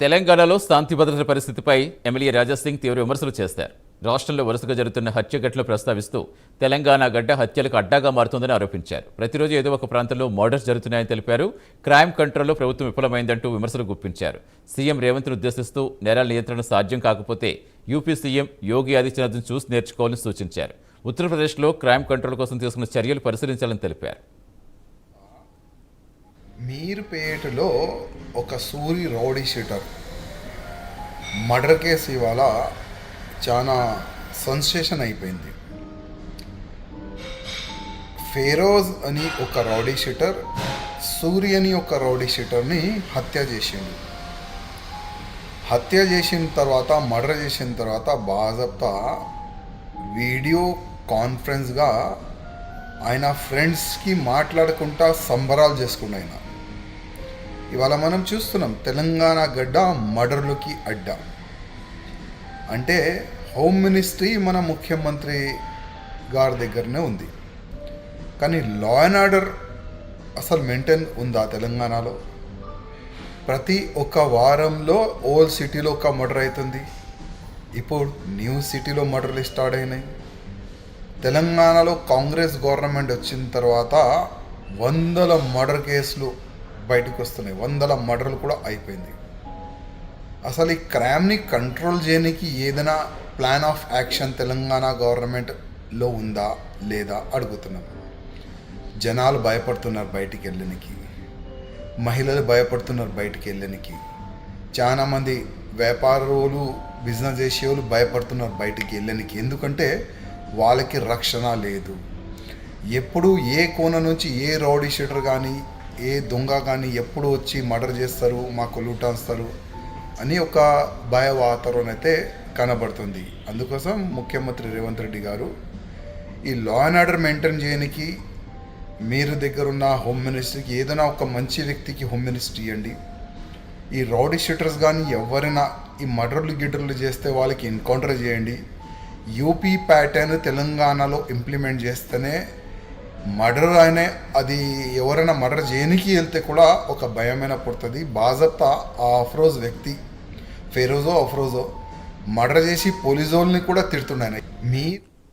తెలంగాణలో శాంతి భద్రతల పరిస్థితిపై ఎమ్మెల్యే రాజాసింగ్ తీవ్ర విమర్శలు చేశారు. రాష్ట్రంలో వరుసగా జరుగుతున్న హత్యఘటనలు ప్రస్తావిస్తూ తెలంగాణ గడ్డ హత్యలకు అడ్డాగా మారుతోందని ఆరోపించారు. ప్రతిరోజు ఏదో ఒక ప్రాంతంలో మర్డర్స్ జరుగుతున్నాయని తెలిపారు. క్రైమ్ కంట్రోల్లో ప్రభుత్వం విఫలమైందంటూ విమర్శలు గుప్పించారు. సీఎం రేవంత్ను ఉద్దేశిస్తూ నేరాల నియంత్రణ సాధ్యం కాకపోతే యూపీ సీఎం యోగి ఆదిత్యనాథ్ను చూసి నేర్చుకోవాలని సూచించారు. ఉత్తరప్రదేశ్లో క్రైమ్ కంట్రోల్ కోసం తీసుకున్న చర్యలు పరిశీలించాలని తెలిపారు. మీర్పేటలో ఒక Suri rowdy sheeter murder case ఇవాళ చాలా సెన్సేషన్ అయిపోయింది. ఫెరోజ్ అని ఒక రౌడీ షీటర్ సూరి అని ఒక రౌడీ షీటర్ని హత్య చేసిండు. హత్య చేసిన తర్వాత మర్డర్ చేసిన తర్వాత బాజాప్తా వీడియో కాన్ఫరెన్స్గా ఆయన ఫ్రెండ్స్కి మాట్లాడుకుంటా సంబరాలు చేసుకున్న ఆయన. ఇవాళ మనం చూస్తున్నాం తెలంగాణ గడ్డ మర్డర్లకి అడ్డా. అంటే హోమ్ మినిస్ట్రీ మన ముఖ్యమంత్రి గారి దగ్గరనే ఉంది, కానీ లా అండ్ ఆర్డర్ అసలు మెయింటైన్ ఉందా తెలంగాణలో? ప్రతి ఒక్క వారంలో ఓల్డ్ సిటీలో ఒక మర్డర్ అవుతుంది. ఇప్పుడు న్యూ సిటీలో మర్డర్లు స్టార్ట్ అయినాయి. తెలంగాణలో కాంగ్రెస్ గవర్నమెంట్ వచ్చిన తర్వాత వందల మర్డర్ కేసులు బయటకు వస్తున్నాయి, వందల మర్డర్లు కూడా అయిపోయింది. అసలు ఈ క్రైమ్ని కంట్రోల్ చేయడానికి ఏదైనా ప్లాన్ ఆఫ్ యాక్షన్ తెలంగాణ గవర్నమెంట్లో ఉందా లేదా అడుగుతున్నాం. జనాలు భయపడుతున్నారు బయటికి వెళ్ళడానికి, మహిళలు భయపడుతున్నారు బయటికి వెళ్ళడానికి, చాలామంది వ్యాపారులు బిజినెస్ చేసేవాళ్ళు భయపడుతున్నారు బయటికి వెళ్ళడానికి. ఎందుకంటే వాళ్ళకి రక్షణ లేదు. ఎప్పుడు ఏ కోణ నుంచి ఏ రౌడీ షీటర్ కానీ ఏ దొంగ కానీ ఎప్పుడు వచ్చి మర్డర్ చేస్తారు, మాకు లూటాస్తారు అని ఒక భయ వాతావరణం అయితే కనబడుతుంది. అందుకోసం ముఖ్యమంత్రి రేవంత్ రెడ్డి గారు ఈ లా అండ్ ఆర్డర్ మెయింటైన్ చేయడానికి మీరు దగ్గర ఉన్న హోమ్ మినిస్ట్రీకి ఏదైనా ఒక మంచి వ్యక్తికి హోమ్ మినిస్ట్రీ ఇవ్వండి. ఈ రౌడీ షీటర్స్ కానీ ఎవరైనా ఈ మర్డర్లు గిడ్డర్లు చేస్తే వాళ్ళకి ఎన్కౌంటర్ చేయండి. యూపీ ప్యాటర్న్ తెలంగాణలో ఇంప్లిమెంట్ చేస్తేనే మర్డర్ అయినా అది ఎవరైనా మర్డర్ చేయడానికి వెళ్తే కూడా ఒక భయమైన పుడుతుంది. బాజప్తా ఆ అఫ్రోజ్ వ్యక్తి ఫెరోజో అఫ్రోజో మర్డర్ చేసి పోలీసు వాళ్ళని కూడా తిడుతున్నాయి. మీ